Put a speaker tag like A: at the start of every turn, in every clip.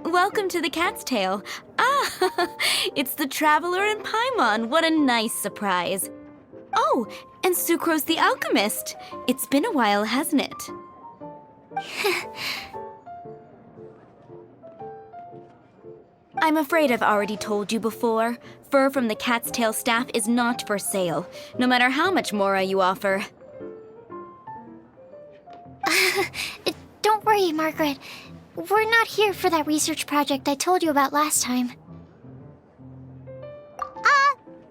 A: Welcome to the Cat's Tail. Ah, it's the Traveler and Paimon. What a nice surprise. Oh, and Sucrose the Alchemist. It's been a while, hasn't it? I'm afraid I've already told you before. Fur from the Cat's Tail staff is not for sale, no matter how much Mora you offer.
B: Don't worry, Margaret. We're not here for that research project I told you about last time.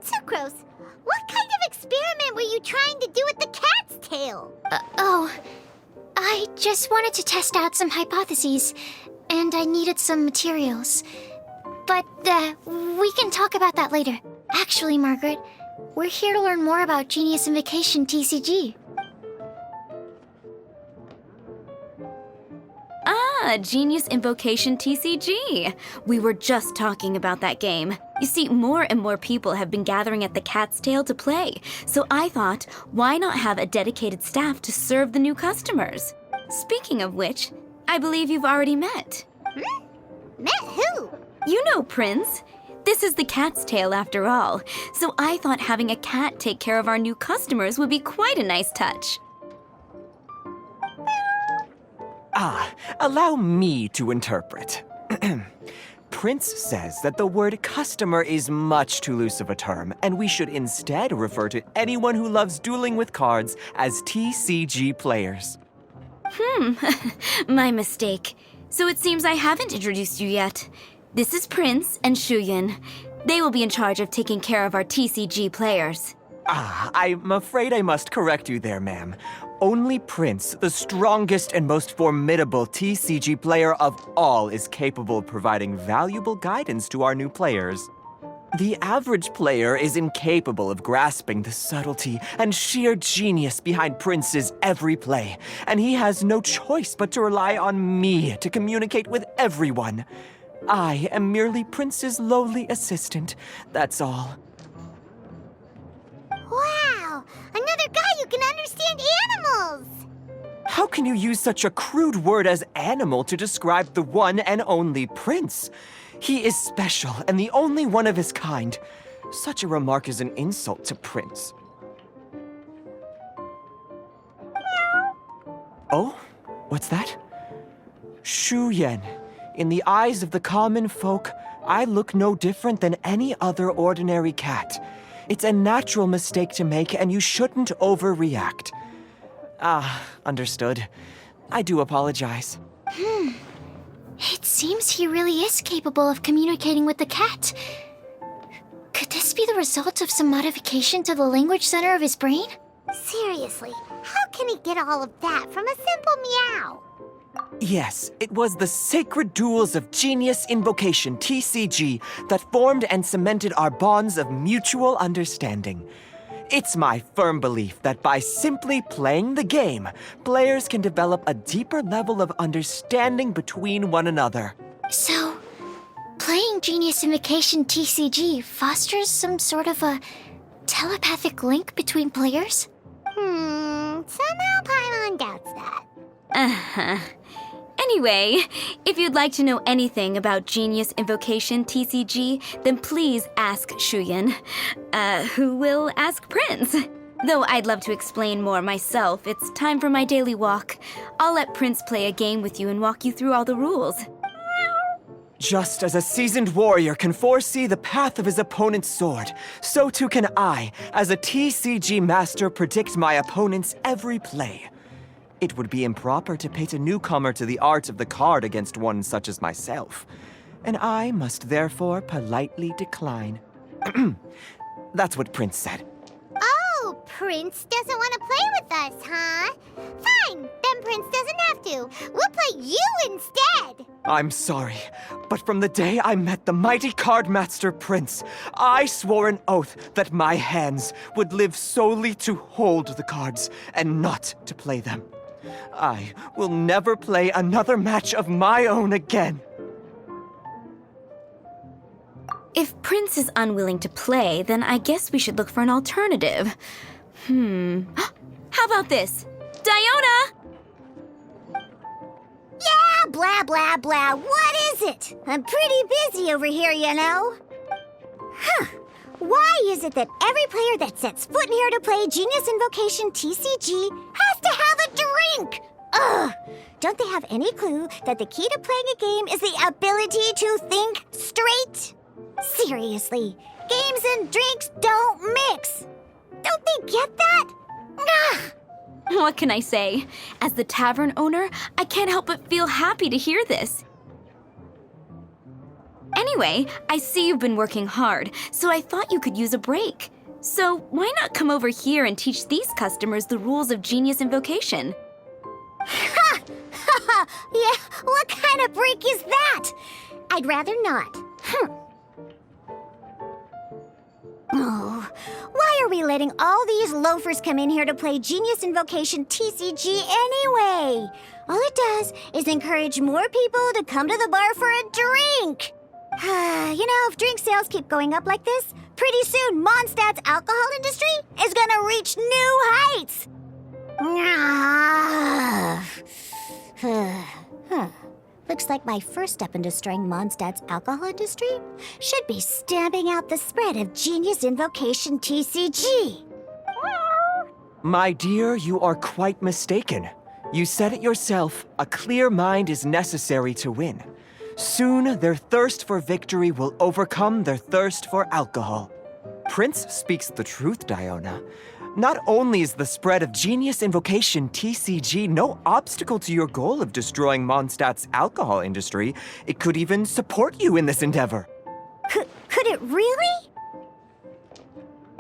C: Sucrose, what kind of experiment were you trying to do with the cat's tail?
B: I just wanted to test out some hypotheses, and I needed some materials. But, we can talk about that later. Actually, Margaret, we're here to learn more about Genius Invocation TCG.
A: Genius Invocation TCG. We were just talking about that game. You see, more and more people have been gathering at the Cat's Tail to play, so I thought, why not have a dedicated staff to serve the new customers? Speaking of which, I believe you've already met.
C: Met who?
A: You know Prince. This is the Cat's Tail after all, so I thought having a cat take care of our new customers would be quite a nice touch.
D: Allow me to interpret. Prince says that the word customer is much too loose of a term, and we should instead refer to anyone who loves dueling with cards as TCG players.
A: My mistake. So it seems I haven't introduced you yet. This is Prince and Shuyan. They will be in charge of taking care of our TCG players.
D: I'm afraid I must correct you there, ma'am. Only Prince, the strongest and most formidable TCG player of all, is capable of providing valuable guidance to our new players. The average player is incapable of grasping the subtlety and sheer genius behind Prince's every play, and he has no choice but to rely on me to communicate with everyone. I am merely Prince's lowly assistant, that's all.
C: Wow! Another guy who can understand animals!
D: How can you use such a crude word as animal to describe the one and only Prince? He is special and the only one of his kind. Such a remark is an insult to Prince. Oh? What's that? Shuyan. In the eyes of the common folk, I look no different than any other ordinary cat. It's a natural mistake to make, and you shouldn't overreact. Understood. I do apologize.
B: It seems he really is capable of communicating with the cat. Could this be the result of some modification to the language center of his brain?
C: Seriously, how can he get all of that from a simple meow?
D: Yes, it was the sacred duels of Genius Invocation, TCG, that formed and cemented our bonds of mutual understanding. It's my firm belief that by simply playing the game, players can develop a deeper level of understanding between one another.
B: So, playing Genius Invocation TCG fosters some sort of a telepathic link between players?
C: Somehow Paimon doubts that.
A: Anyway, if you'd like to know anything about Genius Invocation TCG, then please ask Shuyan, who will ask Prince. Though I'd love to explain more myself, it's time for my daily walk. I'll let Prince play a game with you and walk you through all the rules.
D: Just as a seasoned warrior can foresee the path of his opponent's sword, so too can I, as a TCG master, predict my opponent's every play. It would be improper to pit a newcomer to the art of the card against one such as myself, and I must therefore politely decline. That's what Prince said.
C: Oh, Prince doesn't want to play with us, huh? Fine, then Prince doesn't have to. We'll play you instead.
D: I'm sorry, but from the day I met the mighty card master Prince, I swore an oath that my hands would live solely to hold the cards and not to play them. I will never play another match of my own again.
A: If Prince is unwilling to play, then I guess we should look for an alternative. How about this? Diona!
C: Yeah, blah, blah, blah. What is it? I'm pretty busy over here, you know. Why is it that every player that sets foot in here to play Genius Invocation TCG has to have a drink? Ugh! Don't they have any clue that the key to playing a game is the ability to think straight? Seriously, games and drinks don't mix. Don't they get that? Ugh!
A: What can I say? As the tavern owner, I can't help but feel happy to hear this. Anyway, I see you've been working hard, so I thought you could use a break. So why not come over here and teach these customers the rules of Genius Invocation?
C: Ha! Yeah, what kind of break is that? I'd rather not. Oh, why are we letting all these loafers come in here to play Genius Invocation TCG anyway? All it does is encourage more people to come to the bar for a drink. You know, if drink sales keep going up like this, pretty soon Mondstadt's alcohol industry is gonna reach new heights. Looks like my first step in destroying Mondstadt's alcohol industry should be stamping out the spread of Genius Invocation TCG.
D: My dear, you are quite mistaken. You said it yourself, a clear mind is necessary to win. Soon, their thirst for victory will overcome their thirst for alcohol. Prince speaks the truth, Diona. Not only is the spread of Genius Invocation TCG no obstacle to your goal of destroying Mondstadt's alcohol industry, it could even support you in this endeavor.
C: Could it really?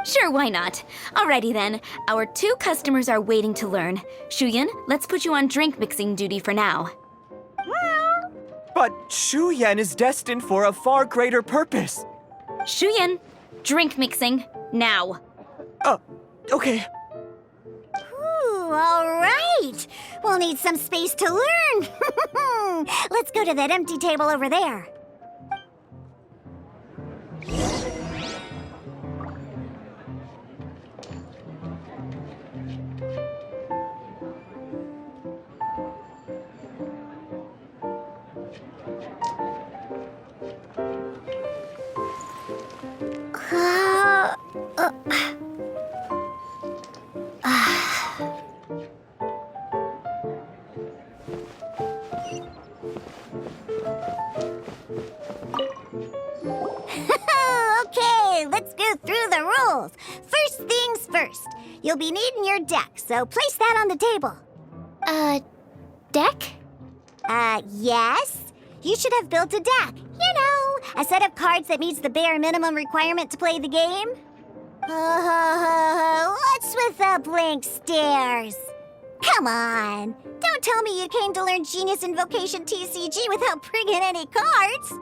A: Sure, why not? Alrighty then, our 2 customers are waiting to learn. Shuyan, let's put you on drink mixing duty for now.
D: But Shuyan is destined for a far greater purpose.
A: Shuyan, drink mixing, now.
D: Okay.
C: Ooh, all right. We'll need some space to learn. Let's go to that empty table over there. Okay, let's go through the rules. First things first. You'll be needing your deck, so place that on the table.
B: Deck?
C: Yes. You should have built a deck. You know, a set of cards that meets the bare minimum requirement to play the game. What's with the blank stares? Come on. Don't tell me you came to learn Genius Invocation TCG without bringing any cards.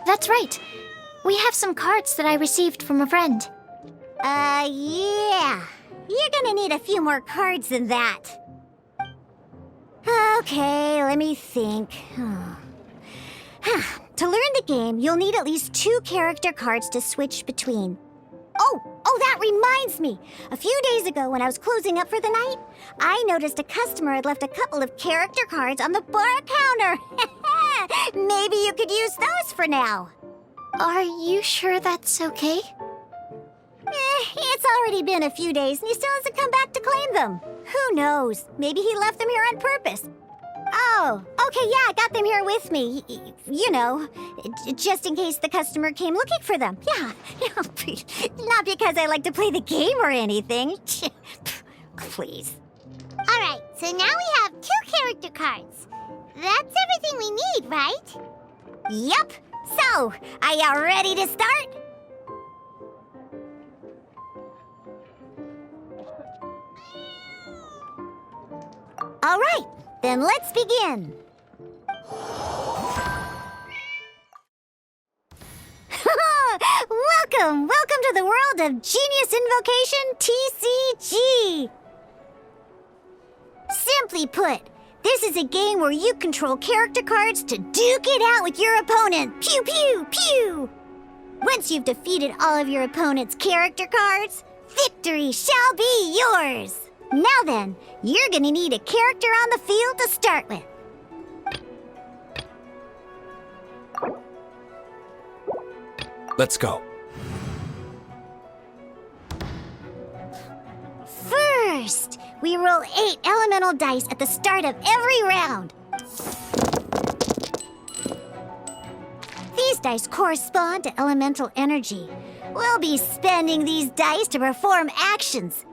B: That's right. We have some cards that I received from a friend.
C: Yeah. You're gonna need a few more cards than that. Okay, let me think. To learn the game, you'll need at least 2 character cards to switch between. Oh, that reminds me. A few days ago, when I was closing up for the night, I noticed a customer had left a couple of character cards on the bar counter. Maybe you could use those for now.
B: Are you sure that's okay?
C: It's already been a few days and he still hasn't come back to claim them. Who knows? Maybe he left them here on purpose. Oh, okay, yeah, I got them here with me. You know, just in case the customer came looking for them. Yeah, not because I like to play the game or anything. Please.
E: All right, so now we have 2 character cards. That's everything we need, right?
C: Yep. So, are you ready to start? All right, then let's begin. Welcome to the world of Genius Invocation TCG. Simply put, This is a game where you control character cards to duke it out with your opponent. Pew, pew, pew! Once you've defeated all of your opponent's character cards, victory shall be yours! Now then, you're gonna need a character on the field to start with.
F: Let's go.
C: First, we roll 8 elemental dice at the start of every round. These dice correspond to elemental energy. We'll be spending these dice to perform actions.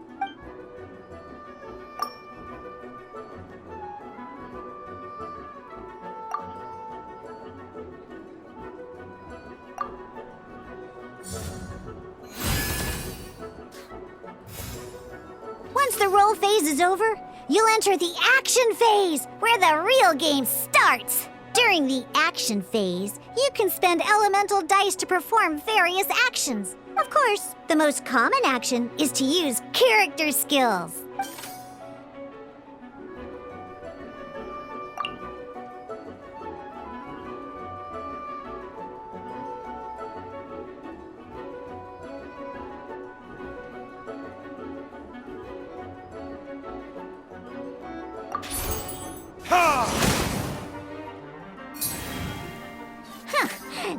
C: Once the roll phase is over, you'll enter the action phase, where the real game starts. During the action phase, you can spend elemental dice to perform various actions. Of course, the most common action is to use character skills.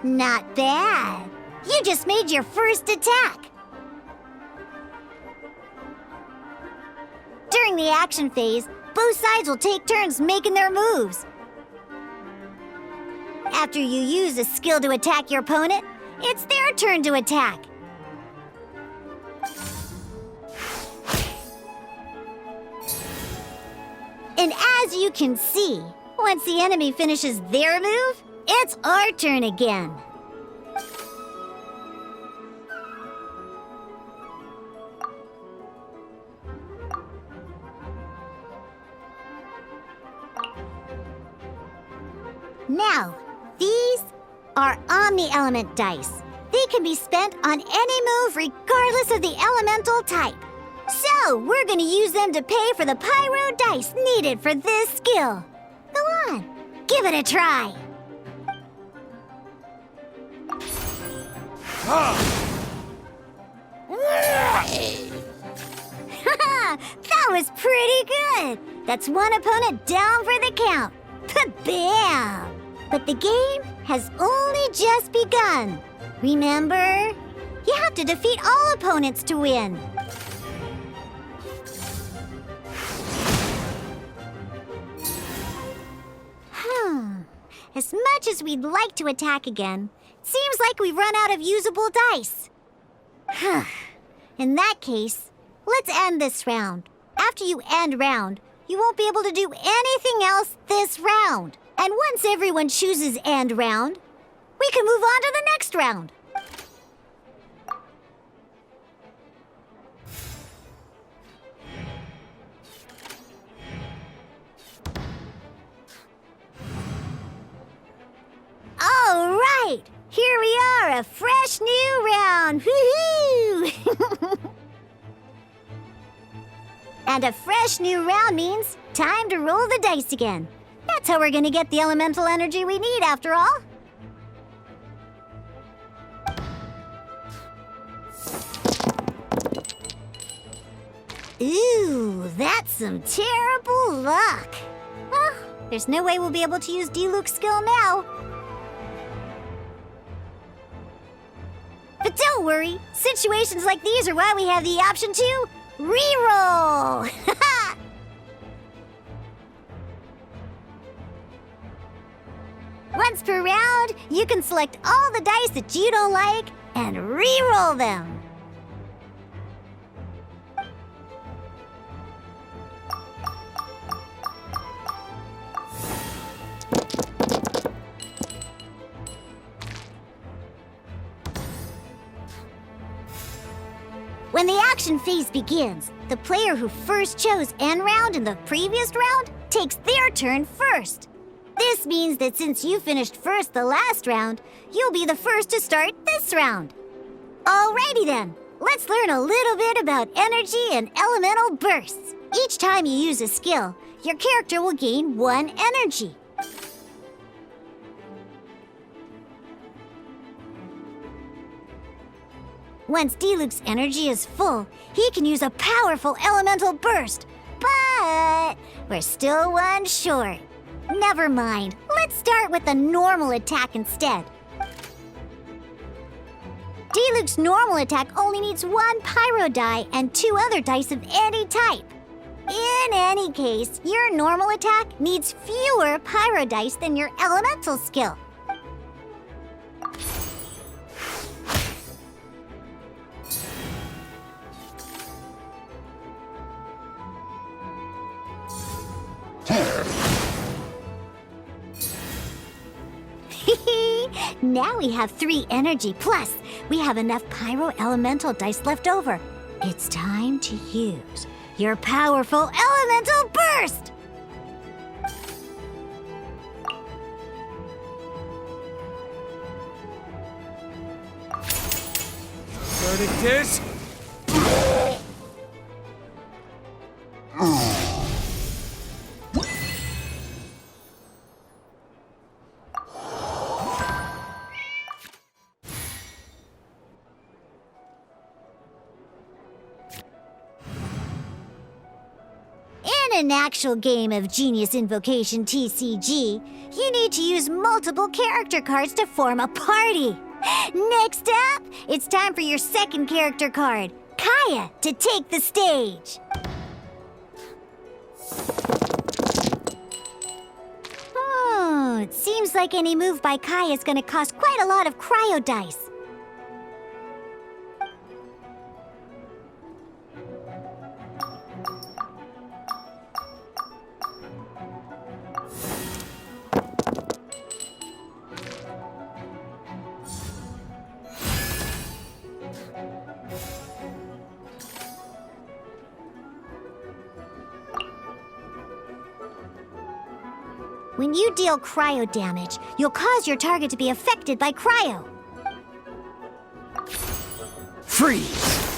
C: Not bad. You just made your first attack. During the action phase, both sides will take turns making their moves. After you use a skill to attack your opponent, it's their turn to attack. And as you can see, once the enemy finishes their move, it's our turn again. Now, these are Omni-Element dice. They can be spent on any move regardless of the elemental type. So, we're gonna use them to pay for the pyro dice needed for this skill. Go on, give it a try. That was pretty good. That's one opponent down for the count. Bam! But the game has only just begun. Remember, you have to defeat all opponents to win. As much as we'd like to attack again, it seems like we've run out of usable dice. In that case, let's end this round. After you end round, you won't be able to do anything else this round. And once everyone chooses end round, we can move on to the next round. All right, here we are, a fresh new round. Woohoo! And a fresh new round means time to roll the dice again. That's how we're gonna get the elemental energy we need, after all. Ooh, that's some terrible luck. Well, there's no way we'll be able to use Diluc's skill now. But don't worry, situations like these are why we have the option to reroll. Once per round, you can select all the dice that you don't like and re-roll them. When the action phase begins, the player who first chose end round in the previous round takes their turn first. This means that since you finished first the last round, you'll be the first to start this round. Alrighty then, let's learn a little bit about energy and elemental bursts. Each time you use a skill, your character will gain 1 energy. Once D-Luke's energy is full, he can use a powerful elemental burst. But we're still one short. Never mind. Let's start with a normal attack instead. D-Luke's normal attack only needs 1 pyro die and 2 other dice of any type. In any case, your normal attack needs fewer pyro dice than your elemental skill. Now we have 3 energy, plus we have enough pyro elemental dice left over. It's time to use your powerful elemental burst!
F: Verdict is...
C: In an actual game of Genius Invocation TCG, you need to use multiple character cards to form a party. Next up, it's time for your second character card, Kaya, to take the stage. It seems like any move by Kaya is going to cost quite a lot of cryo dice. When you deal cryo damage, you'll cause your target to be affected by cryo.
F: Freeze!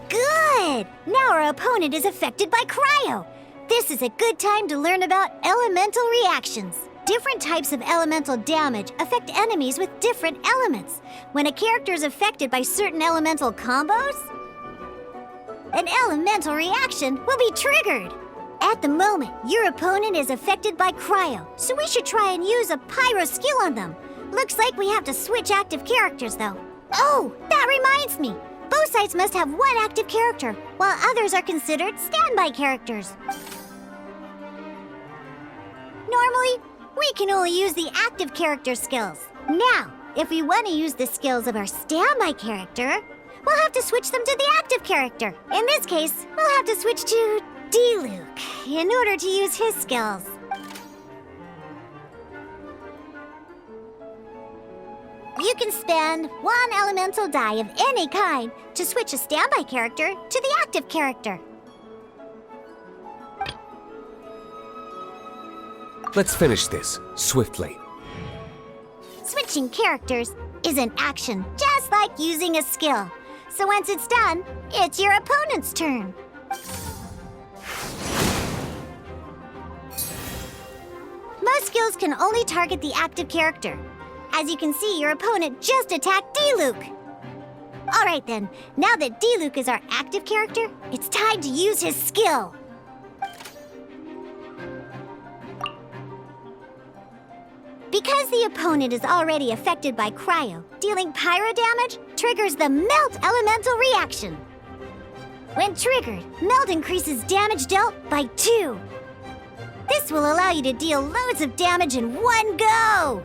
C: Good! Now our opponent is affected by cryo. This is a good time to learn about elemental reactions. Different types of elemental damage affect enemies with different elements. When a character is affected by certain elemental combos, an elemental reaction will be triggered. At the moment, your opponent is affected by cryo, so we should try and use a pyro skill on them. Looks like we have to switch active characters, though. Oh, that reminds me. Both sides must have 1 active character, while others are considered standby characters. Normally, we can only use the active character skills. Now, if we want to use the skills of our standby character, we'll have to switch them to the active character. In this case, we'll have to switch to D-Luke in order to use his skills. You can spend 1 elemental die of any kind to switch a standby character to the active character.
F: Let's finish this, swiftly.
C: Switching characters is an action, just like using a skill. So once it's done, it's your opponent's turn. Most skills can only target the active character. As you can see, your opponent just attacked D-Luke. All right then, now that D-Luke is our active character, it's time to use his skill. Because the opponent is already affected by cryo, dealing pyro damage triggers the Melt Elemental reaction. When triggered, Melt increases damage dealt by 2. This will allow you to deal loads of damage in one go!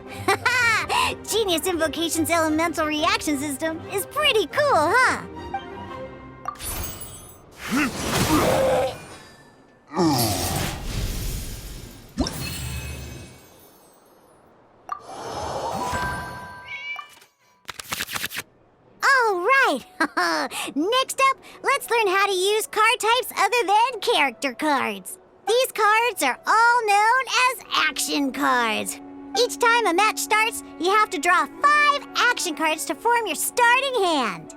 C: Genius Invocation's elemental reaction system is pretty cool, huh? All right! Next up, let's learn how to use card types other than character cards. These cards are all known as action cards. Each time a match starts, you have to draw 5 5 action cards to form your starting hand.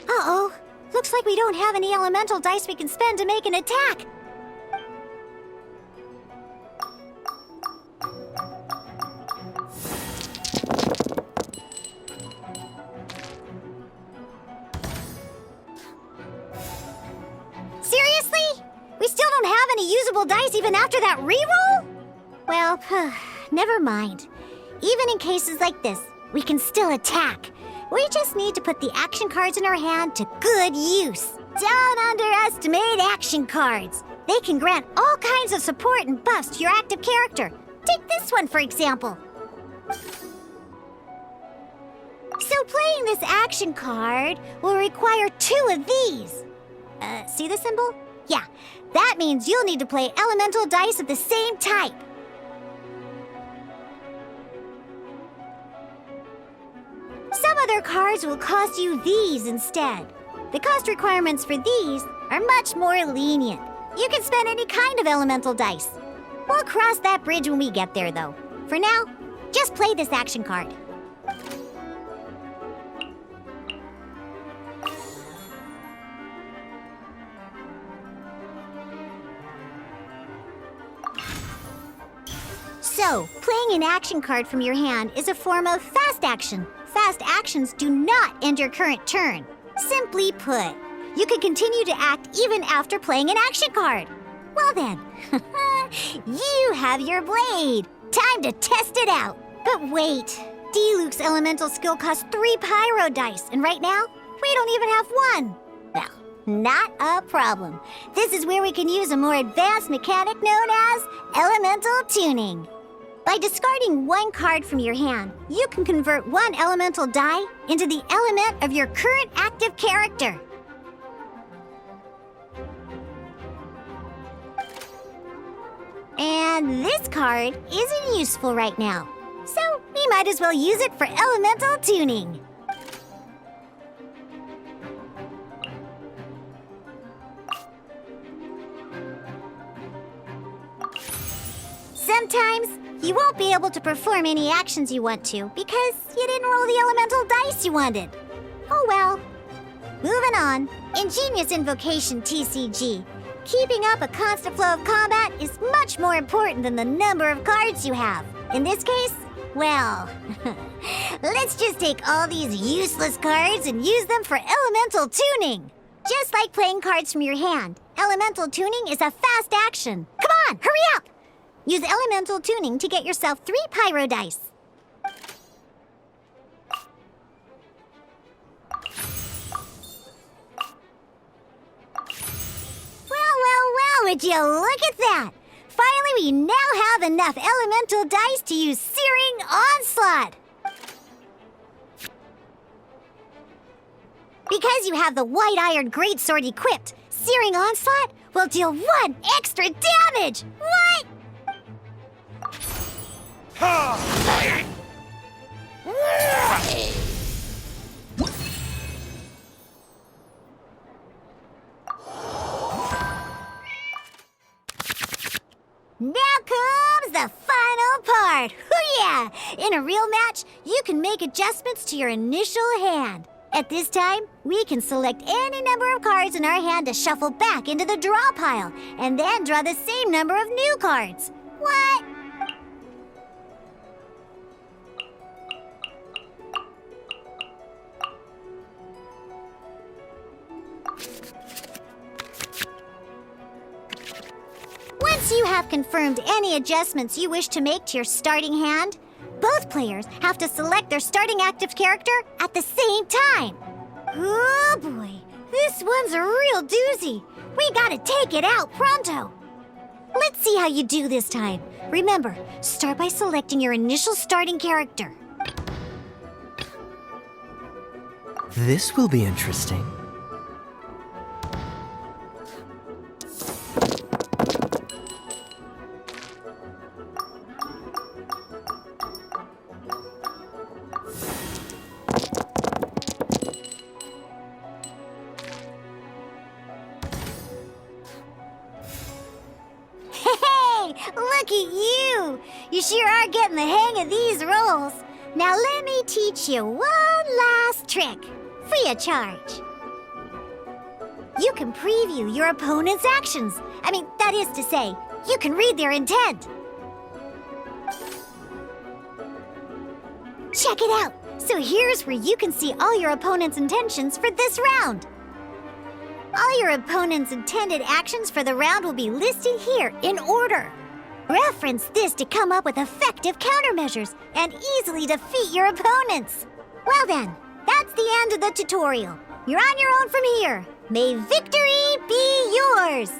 C: Uh-oh. Looks like we don't have any elemental dice we can spend to make an attack. Seriously? We still don't have any usable dice even after that reroll? Well, never mind. Even in cases like this, we can still attack. We just need to put the action cards in our hand to good use. Don't underestimate action cards. They can grant all kinds of support and buffs to your active character. Take this one, for example. So playing this action card will require 2 of these. See the symbol? Yeah, that means you'll need to play elemental dice of the same type. Some other cards will cost you these instead. The cost requirements for these are much more lenient. You can spend any kind of elemental dice. We'll cross that bridge when we get there, though. For now, just play this action card. So, playing an action card from your hand is a form of fast action. Fast actions do not end your current turn. Simply put, you can continue to act even after playing an action card. Well then, you have your blade. Time to test it out. But wait, Diluc's elemental skill costs 3 pyro dice, and right now, we don't even have 1. Well, not a problem. This is where we can use a more advanced mechanic known as elemental tuning. By discarding 1 card from your hand, you can convert 1 elemental die into the element of your current active character. And this card isn't useful right now, so we might as well use it for elemental tuning. Sometimes you won't be able to perform any actions you want to because you didn't roll the elemental dice you wanted. Oh well. Moving on. In Genius Invocation TCG, keeping up a constant flow of combat is much more important than the number of cards you have. In this case, well, let's just take all these useless cards and use them for elemental tuning. Just like playing cards from your hand, elemental tuning is a fast action. Come on, hurry up! Use elemental tuning to get yourself 3 pyro dice. Well, would you look at that? Finally, we now have enough elemental dice to use Searing Onslaught. Because you have the White Iron Greatsword equipped, Searing Onslaught will deal 1 extra damage! What? Now comes the final part! Hoo-yeah! In a real match, you can make adjustments to your initial hand. At this time, we can select any number of cards in our hand to shuffle back into the draw pile, and then draw the same number of new cards. What? Once you have confirmed any adjustments you wish to make to your starting hand, both players have to select their starting active character at the same time. Oh boy, this one's a real doozy. We gotta take it out pronto. Let's see how you do this time. Remember, start by selecting your initial starting character.
G: This will be interesting.
C: Look at you! You sure are getting the hang of these rolls. Now let me teach you one last trick, free of charge. You can preview your opponent's actions. I mean, that is to say, you can read their intent. Check it out. So here's where you can see all your opponent's intentions for this round. All your opponent's intended actions for the round will be listed here in order. Reference this to come up with effective countermeasures and easily defeat your opponents. Well then, that's the end of the tutorial. You're on your own from here. May victory be yours!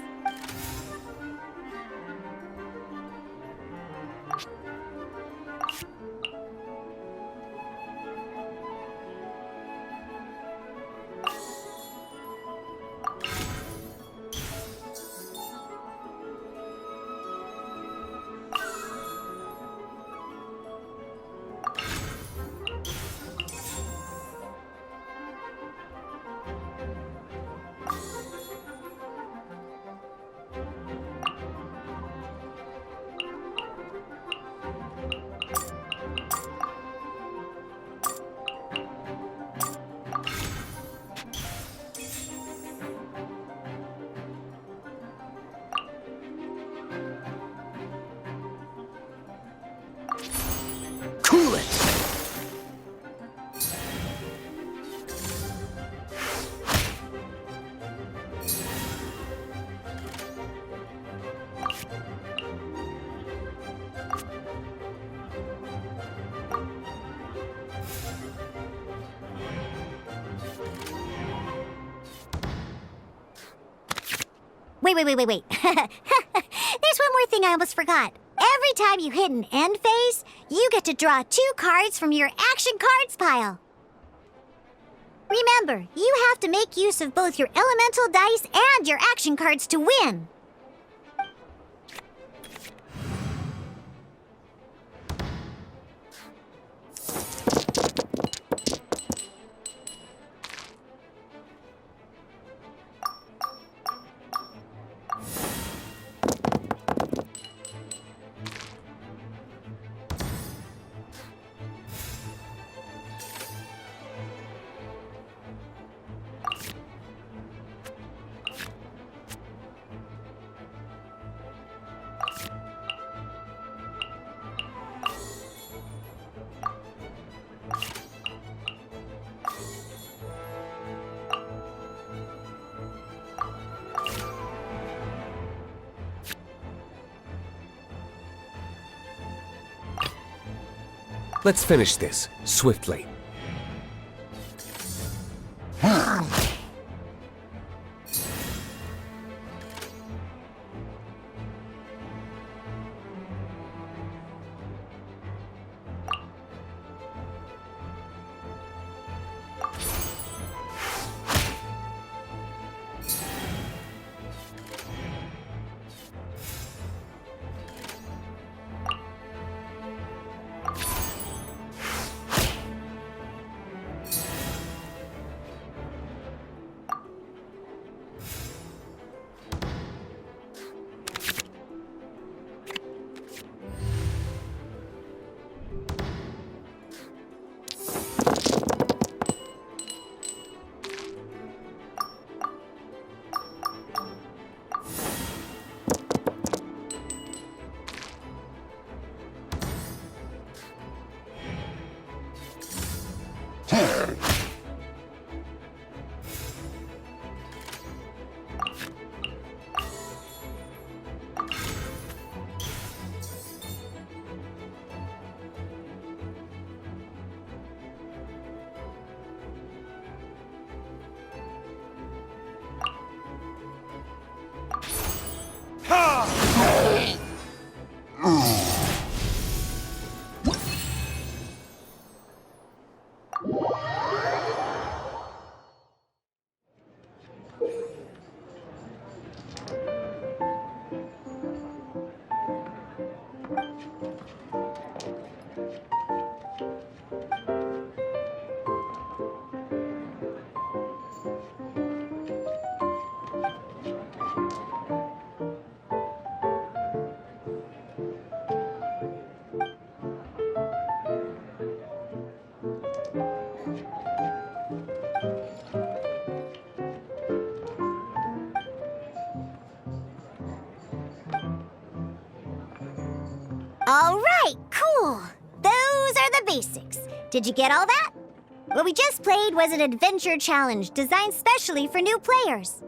G: Cool it!
C: Wait. There's one more thing I almost forgot. Every time you hit an end phase, you get to draw 2 cards from your action cards pile. Remember, you have to make use of both your elemental dice and your action cards to win.
F: Let's finish this swiftly.
C: All right, cool. Those are the basics. Did you get all that? What we just played was an adventure challenge designed specially for new players.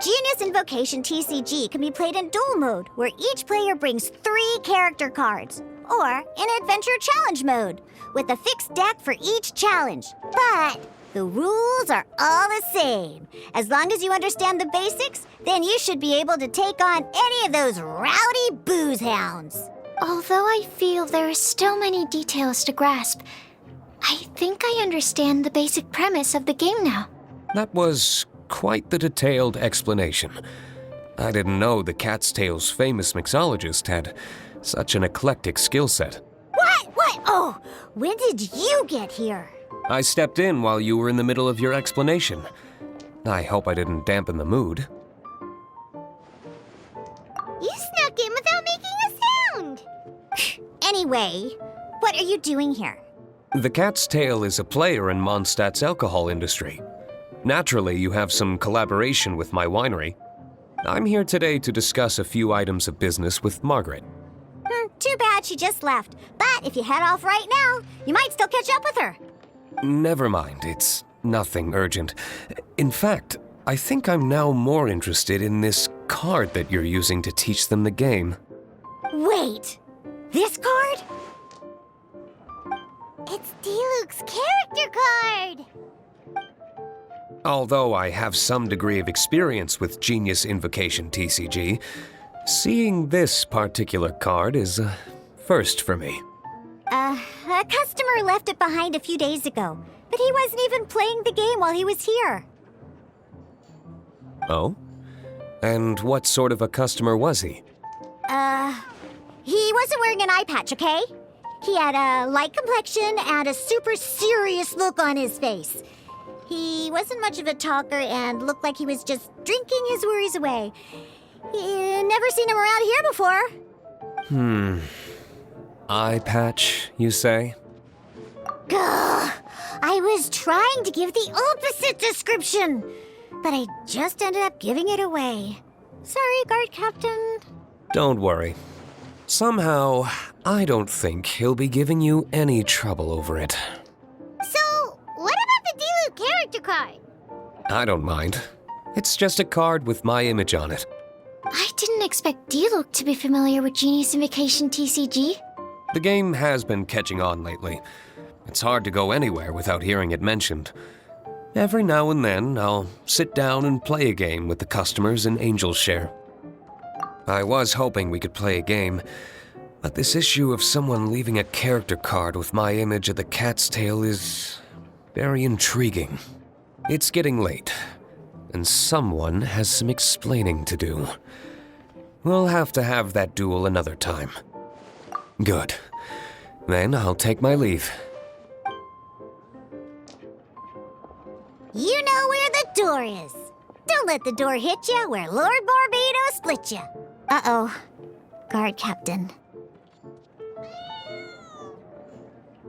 C: Genius Invocation TCG can be played in duel mode, where each player brings 3 character cards, or in adventure challenge mode, with a fixed deck for each challenge. But the rules are all the same. As long as you understand the basics, then you should be able to take on any of those rowdy booze hounds.
B: Although I feel there are still many details to grasp, I think I understand the basic premise of the game now.
F: That was quite the detailed explanation. I didn't know the Cat's Tail's famous mixologist had such an eclectic skill set.
C: What? Oh, when did you get here?
F: I stepped in while you were in the middle of your explanation. I hope I didn't dampen the mood.
E: You snuck in without making a sound.
C: Anyway, what are you doing here?
F: The Cat's Tail is a player in Mondstadt's alcohol industry. Naturally, you have some collaboration with my winery. I'm here today to discuss a few items of business with Margaret.
C: Too bad she just left. But if you head off right now, you might still catch up with her.
F: Never mind, it's nothing urgent. In fact, I think I'm now more interested in this card that you're using to teach them the game.
C: Wait, this card?
E: It's Diluc's character card.
F: Although I have some degree of experience with Genius Invocation TCG, seeing this particular card is a first for me.
C: A customer left it behind a few days ago, but he wasn't even playing the game while he was here.
F: Oh? And what sort of a customer was he?
C: He wasn't wearing an eye patch, okay? He had a light complexion and a super serious look on his face. He wasn't much of a talker and looked like he was just drinking his worries away. Never seen him around here before.
F: Eye patch, you say?
C: Gah! I was trying to give the opposite description, but I just ended up giving it away. Sorry, guard captain.
F: Don't worry. Somehow, I don't think he'll be giving you any trouble over it.
E: So, what about the Diluc character card?
F: I don't mind. It's just a card with my image on it.
B: I didn't expect Diluc to be familiar with Genius Invocation TCG.
F: The game has been catching on lately. It's hard to go anywhere without hearing it mentioned. Every now and then, I'll sit down and play a game with the customers in Angel's Share. I was hoping we could play a game, but this issue of someone leaving a character card with my image of the Cat's Tail is very intriguing. It's getting late, and someone has some explaining to do. We'll have to have that duel another time. Good. Then I'll take my leave.
C: You know where the door is. Don't let the door hit you where Lord Barbados split you. Uh-oh. Guard captain.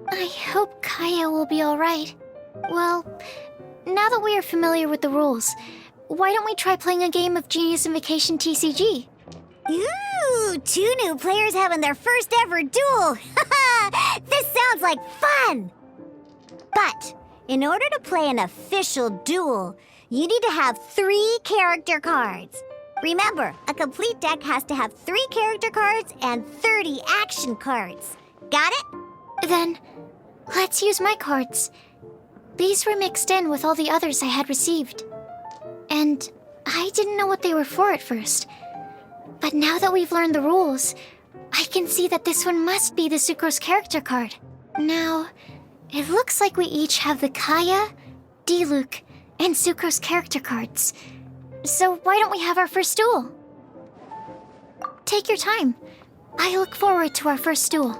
B: I hope Kaya will be alright. Well, now that we are familiar with the rules, why don't we try playing a game of Genius Invocation TCG?
C: Ooh, 2 new players having their first ever duel. This sounds like fun. But in order to play an official duel, you need to have 3 character cards. Remember, a complete deck has to have 3 character cards and 30 action cards. Got it?
B: Then, let's use my cards. These were mixed in with all the others I had received. And I didn't know what they were for at first. But now that we've learned the rules, I can see that this one must be the Sucrose character card. Now, it looks like we each have the Kaya, Diluc, and Sucrose character cards. So why don't we have our first duel? Take your time. I look forward to our first duel.